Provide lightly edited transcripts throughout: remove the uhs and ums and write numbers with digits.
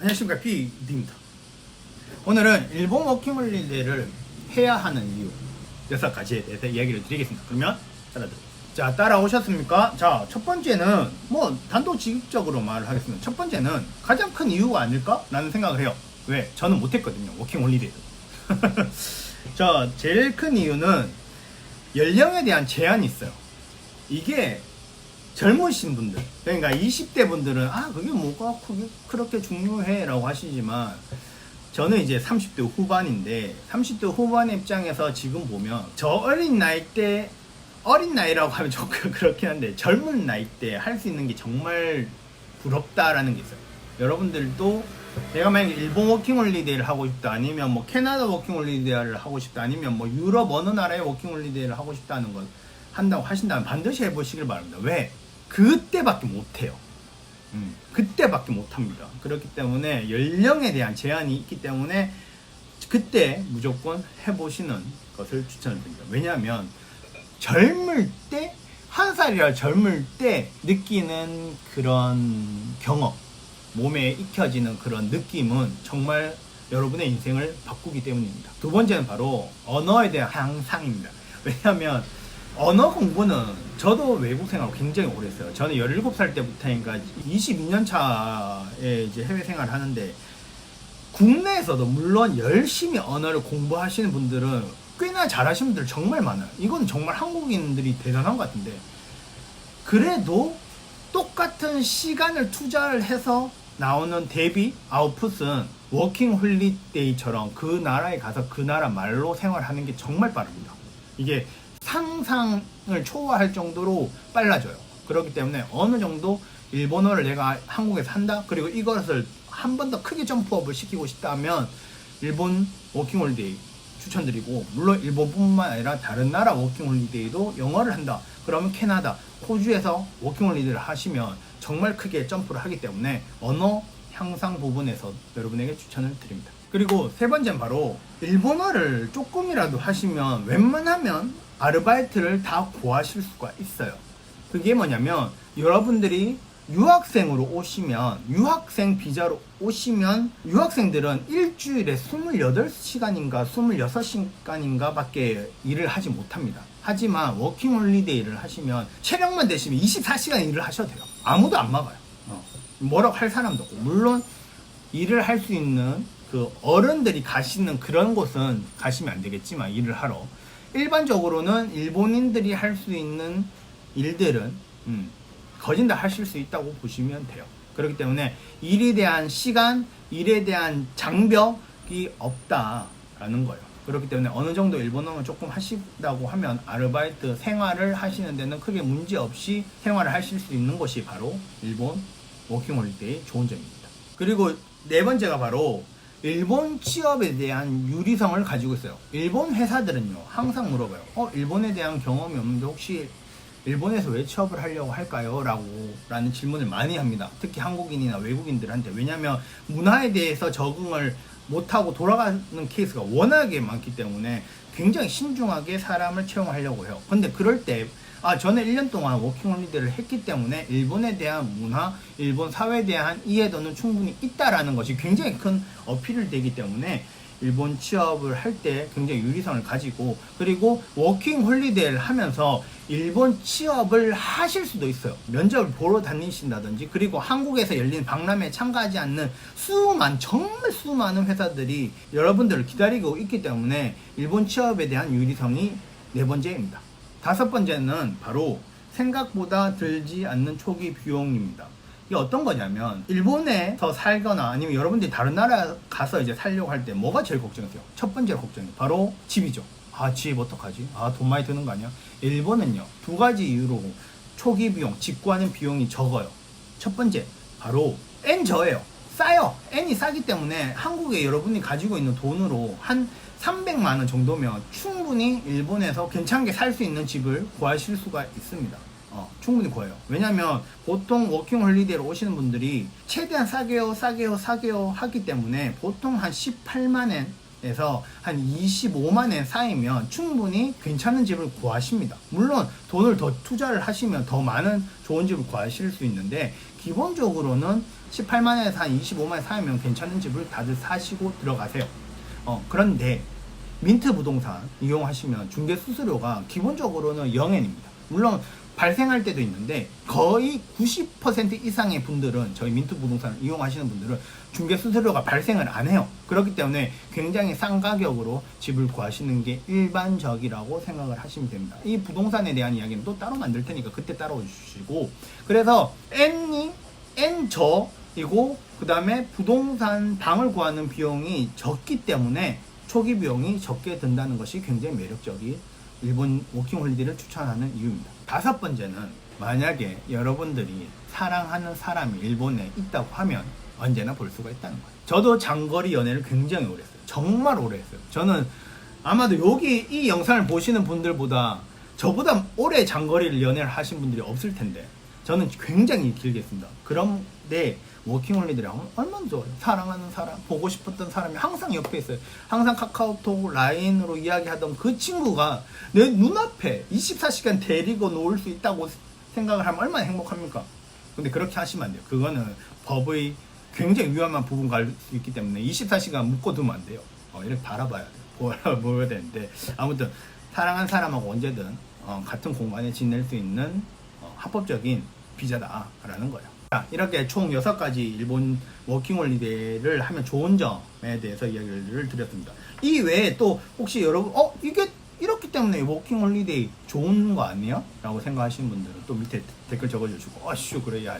안녕하십니까, PD입니다. 오늘은 일본 워킹홀리데이를 해야 하는 이유 6가지에 대해서 이야기를 드리겠습니다. 그러면 자, 따라오셨습니까? 자, 첫 번째는 단도직입적으로 말을 하겠습니다. 첫 번째는 가장 큰 이유가 아닐까? 라는 생각을 해요. 왜? 저는 못했거든요, 워킹홀리데이를. 자, 제일 큰 이유는 연령에 대한 제한이 있어요. 이게 젊으신 분들, 그러니까 20대 분들은 그게 뭐가 그렇게 중요해 라고 하시지만, 저는 이제 30대 후반인데 30대 후반의 입장에서 지금 보면 저 어린 나이라고 하면 좀 그렇긴 한데, 젊은 나이 때 할 수 있는 게 정말 부럽다라는 게 있어요. 여러분들도 내가 만약에 일본 워킹홀리데이를 하고 싶다, 아니면 뭐 캐나다 워킹홀리데이를 하고 싶다, 아니면 뭐 유럽 어느 나라의 워킹홀리데이를 하고 싶다는 걸 한다고 하신다면 반드시 해보시길 바랍니다. 왜? 그때밖에 못해요. 그때밖에 못합니다. 그렇기 때문에 연령에 대한 제한이 있기 때문에 그때 무조건 해보시는 것을 추천을 드립니다. 왜냐하면 젊을 때, 한 살이라 젊을 때 느끼는 그런 경험, 몸에 익혀지는 그런 느낌은 정말 여러분의 인생을 바꾸기 때문입니다. 두 번째는 바로 언어에 대한 향상입니다. 왜냐하면 언어 공부는, 저도 외국 생활을 굉장히 오래 했어요. 저는 17살 때부터니까 22년 차에 이제 해외 생활을 하는데, 국내에서도 물론 열심히 언어를 공부하시는 분들은 꽤나 잘하시는 분들 정말 많아요. 이건 정말 한국인들이 대단한 것 같은데, 그래도 똑같은 시간을 투자를 해서 나오는 대비 아웃풋은 워킹 홀리데이처럼 그 나라에 가서 그 나라 말로 생활하는 게 정말 빠릅니다. 이게 상상을 초월할 정도로 빨라져요. 그렇기 때문에 어느 정도 일본어를 내가 한국에서 한다, 그리고 이것을 한 번 더 크게 점프업을 시키고 싶다면 일본 워킹홀리데이 추천드리고, 물론 일본뿐만 아니라 다른 나라 워킹홀리데이도 영어를 한다 그러면 캐나다, 호주에서 워킹홀리데이를 하시면 정말 크게 점프를 하기 때문에 언어 향상 부분에서 여러분에게 추천을 드립니다. 그리고 세 번째는 바로 일본어를 조금이라도 하시면 웬만하면 아르바이트를 다 구하실 수가 있어요. 그게 뭐냐면, 여러분들이 유학생으로 오시면, 유학생 비자로 오시면 유학생들은 일주일에 28시간인가 26시간인가 밖에 일을 하지 못합니다. 하지만 워킹홀리데이를 하시면 체력만 되시면 24시간 일을 하셔도 돼요. 아무도 안 막아요. 뭐라고 할 사람도 없고, 물론 일을 할 수 있는 그 어른들이 가시는 그런 곳은 가시면 안 되겠지만, 일을 하러 일반적으로는 일본인들이 할 수 있는 일들은 거진 다 하실 수 있다고 보시면 돼요. 그렇기 때문에 일에 대한 시간, 일에 대한 장벽이 없다라는 거예요. 그렇기 때문에 어느 정도 일본어는 조금 하시다고 하면 아르바이트 생활을 하시는 데는 크게 문제 없이 생활을 하실 수 있는 것이 바로 일본 워킹홀리데이의 좋은 점입니다. 그리고 네 번째가 바로 일본 취업에 대한 유리성을 가지고 있어요. 일본 회사들은요, 항상 물어봐요. 일본에 대한 경험이 없는데 혹시 일본에서 왜 취업을 하려고 할까요? 라는 질문을 많이 합니다. 특히 한국인이나 외국인들한테. 왜냐하면 문화에 대해서 적응을 못하고 돌아가는 케이스가 워낙에 많기 때문에 굉장히 신중하게 사람을 채용하려고 해요. 근데 그럴 때 저는 1년 동안 워킹홀리데이를 했기 때문에 일본에 대한 문화, 일본 사회에 대한 이해도는 충분히 있다라는 것이 굉장히 큰 어필이 되기 때문에 일본 취업을 할 때 굉장히 유리성을 가지고, 그리고 워킹홀리데이를 하면서 일본 취업을 하실 수도 있어요. 면접을 보러 다니신다든지, 그리고 한국에서 열린 박람회에 참가하지 않는 정말 수많은 회사들이 여러분들을 기다리고 있기 때문에 일본 취업에 대한 유리성이 네 번째입니다. 다섯 번째는 바로 생각보다 들지 않는 초기 비용입니다. 이게 어떤 거냐면, 일본에서 살거나 아니면 여러분들이 다른 나라 가서 이제 살려고 할 때 뭐가 제일 걱정이세요? 첫 번째 걱정이 바로 집이죠. 집 어떡하지? 돈 많이 드는 거 아니야? 일본은요, 두 가지 이유로 초기 비용, 집 구하는 비용이 적어요. 첫 번째, 바로 N저예요. 싸요. N이 싸기 때문에 한국에 여러분이 가지고 있는 돈으로 한 300만 원 정도면 충분히 일본에서 괜찮게 살 수 있는 집을 구하실 수가 있습니다. 충분히 구해요. 왜냐면 보통 워킹홀리데이로 오시는 분들이 최대한 싸게요 하기 때문에 보통 한 18만 엔에서 한 25만 엔 사이면 충분히 괜찮은 집을 구하십니다. 물론 돈을 더 투자를 하시면 더 많은 좋은 집을 구하실 수 있는데, 기본적으로는 18만원에서 한 25만원에 사면 괜찮은 집을 다들 사시고 들어가세요. 그런데 민트 부동산 이용하시면 중개 수수료가 기본적으로는 0엔입니다. 물론 발생할 때도 있는데 거의 90% 이상의 분들은, 저희 민트 부동산을 이용하시는 분들은 중개 수수료가 발생을 안 해요. 그렇기 때문에 굉장히 싼 가격으로 집을 구하시는 게 일반적이라고 생각을 하시면 됩니다. 이 부동산에 대한 이야기는 또 따로 만들 테니까 그때 따라와 주시고, 그래서 N저이고 그 다음에 부동산 방을 구하는 비용이 적기 때문에 초기 비용이 적게 든다는 것이 굉장히 매력적인 일본 워킹홀리데이를 추천하는 이유입니다. 다섯 번째는, 만약에 여러분들이 사랑하는 사람이 일본에 있다고 하면 언제나 볼 수가 있다는 거예요. 저도 장거리 연애를 굉장히 오래 했어요. 정말 오래 했어요. 저는 아마도 여기 이 영상을 보시는 분들보다 저보다 오래 장거리를 연애를 하신 분들이 없을 텐데 저는 굉장히 길게 했습니다. 그런데 워킹홀리데이를 하면 얼마나 좋아요. 사랑하는 사람, 보고 싶었던 사람이 항상 옆에 있어요. 항상 카카오톡, 라인으로 이야기하던 그 친구가 내 눈앞에 24시간 데리고 놓을 수 있다고 생각을 하면 얼마나 행복합니까? 근데 그렇게 하시면 안 돼요. 그거는 법의 굉장히 위험한 부분 갈 수 있기 때문에 24시간 묶어두면 안 돼요. 이렇게 바라봐야 돼요. 보여야 되는데, 아무튼 사랑한 사람하고 언제든 같은 공간에 지낼 수 있는 합법적인 비자다라는 거예요. 자, 이렇게 총 6가지 일본 워킹홀리데이를 하면 좋은 점에 대해서 이야기를 드렸습니다. 이 외에 또 혹시 여러분 이게 이렇기 때문에 워킹홀리데이 좋은 거 아니에요? 라고 생각하시는 분들은 또 밑에 댓글 적어주시고, 그래, 야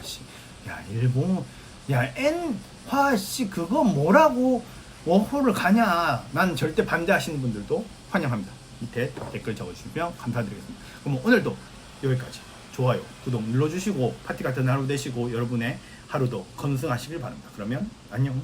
일본, N화씨 그거 뭐라고 워홀을 가냐, 난 절대 반대하시는 분들도 환영합니다. 밑에 댓글 적어주시면 감사드리겠습니다. 그럼 오늘도 여기까지. 좋아요, 구독 눌러주시고 파티 같은 하루 되시고 여러분의 하루도 건승하시길 바랍니다. 그러면 안녕.